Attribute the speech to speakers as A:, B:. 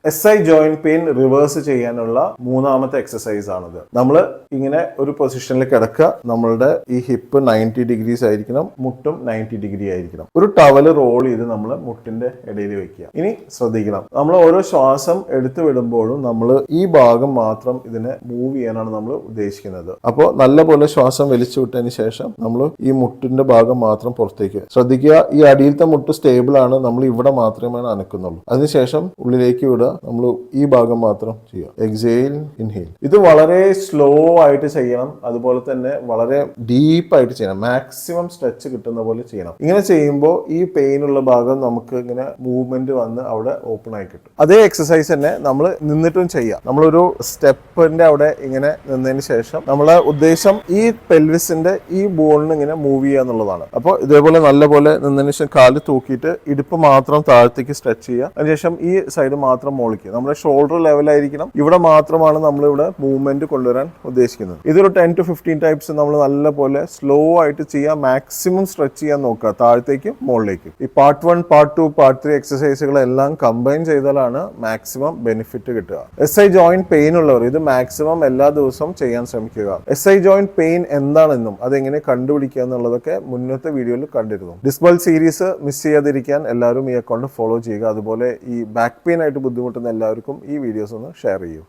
A: SI joint pain reverse ചെയ്യാനുള്ള മൂന്നാമത്തെ exercise ആണിത്. നമ്മൾ ഇങ്ങനെ ഒരു പൊസിഷനിൽ കിടക്കുക. നമ്മളുടെ ഈ ഹിപ്പ് 90 ഡിഗ്രീസ് ആയിരിക്കണം, മുട്ടും 90 ഡിഗ്രി ആയിരിക്കണം. ഒരു ടവല് റോൾ ചെയ്ത് നമ്മൾ മുട്ടിന്റെ ഇടയിൽ വെക്കുക. ഇനി ശ്രദ്ധിക്കണം, നമ്മൾ ഓരോ ശ്വാസം എടുത്തു വിടുമ്പോഴും നമ്മൾ ഈ ഭാഗം മാത്രം ഇതിനെ മൂവ് ചെയ്യാനാണ് നമ്മൾ ഉദ്ദേശിക്കുന്നത്. അപ്പോൾ നല്ലപോലെ ശ്വാസം വലിച്ചു വിട്ടതിന് ശേഷം നമ്മൾ ഈ മുട്ടിന്റെ ഭാഗം മാത്രം പുറത്തേക്ക് ശ്രദ്ധിക്കുക. ഈ അടിയിലത്തെ മുട്ട് സ്റ്റേബിൾ ആണ്, നമ്മൾ ഇവിടെ മാത്രമേ അനക്കുന്നുള്ളൂ. അതിനുശേഷം ഉള്ളിലേക്ക് വിടുക. നമ്മൾ ഈ ഭാഗം മാത്രം ചെയ്യുക. Exhale, inhale. ഇത് വളരെ സ്ലോ ആയിട്ട് ചെയ്യണം. അതുപോലെ തന്നെ വളരെ ഡീപ്പായിട്ട് ചെയ്യണം. മാക്സിമം സ്ട്രെച്ച് കിട്ടുന്ന പോലെ ചെയ്യണം. ഇങ്ങനെ ചെയ്യുമ്പോൾ ഈ പെയിൻ ഉള്ള ഭാഗം നമുക്ക് ഇങ്ങനെ മൂവ്മെന്റ് വന്ന് അവിടെ ഓപ്പൺ ആയി കിട്ടും. അതേ എക്സസൈസ് തന്നെ നമ്മൾ നിന്നിട്ടും ചെയ്യാം. നമ്മളൊരു സ്റ്റെപ്പിന്റെ അവിടെ ഇങ്ങനെ നിന്നതിന് ശേഷം നമ്മളെ ഉദ്ദേശം ഈ പെൽവിസിന്റെ ഈ ബോണിന് ഇങ്ങനെ മൂവ് ചെയ്യുക എന്നുള്ളതാണ്. അപ്പോൾ ഇതേപോലെ നല്ലപോലെ നിന്നതിന് ശേഷം കാല് തൂക്കിയിട്ട് ഇടുപ്പ് മാത്രം താഴത്തേക്ക് സ്ട്രെച്ച് ചെയ്യുക. അതിനുശേഷം ഈ സൈഡ് മാത്രം മോളിക്കുക. നമ്മുടെ ഷോൾഡർ ലെവലായിരിക്കണം. ഇവിടെ മാത്രമാണ് നമ്മളിവിടെ മൂവ്മെന്റ് കൊണ്ടുവരാൻ ഉദ്ദേശിക്കുന്നത്. ഇതൊരു 10 to 15 ടൈപ്സ് നമ്മൾ നല്ലപോലെ സ്ലോ ആയിട്ട് ചെയ്യുക. മാക്സിമം സ്ട്രെച്ച് ചെയ്യാൻ നോക്കുക, താഴത്തേക്കും മുകളിലേക്കും. ഈ പാർട്ട് 1, പാർട്ട് 2, പാർട്ട് 3 എക്സസൈസുകളെല്ലാം കമ്പൈൻ ചെയ്താലാണ് മാക്സിമം ബെനിഫിറ്റ് കിട്ടുക. SI ജോയിന്റ് പെയിൻ ഉള്ളവർ ഇത് മാക്സിമം എല്ലാ ദിവസവും ചെയ്യാൻ ശ്രമിക്കുക. SI ജോയിന്റ് പെയിൻ എന്താണെന്നും അതെങ്ങനെ കണ്ടുപിടിക്കുക എന്നുള്ളതൊക്കെ മുന്നത്തെ വീഡിയോയിൽ കണ്ടിരുന്നു. ഡിസ്ബൽ സീരീസ് മിസ് ചെയ്യാതിരിക്കാൻ എല്ലാവരും ഈ അക്കൗണ്ട് ഫോളോ ചെയ്യുക. അതുപോലെ ഈ ബാക്ക് പെയിൻ ആയിട്ട് ബുദ്ധിമുട്ടുന്ന എല്ലാവർക്കും ഈ വീഡിയോസ് ഒന്ന് ഷെയർ ചെയ്യൂ.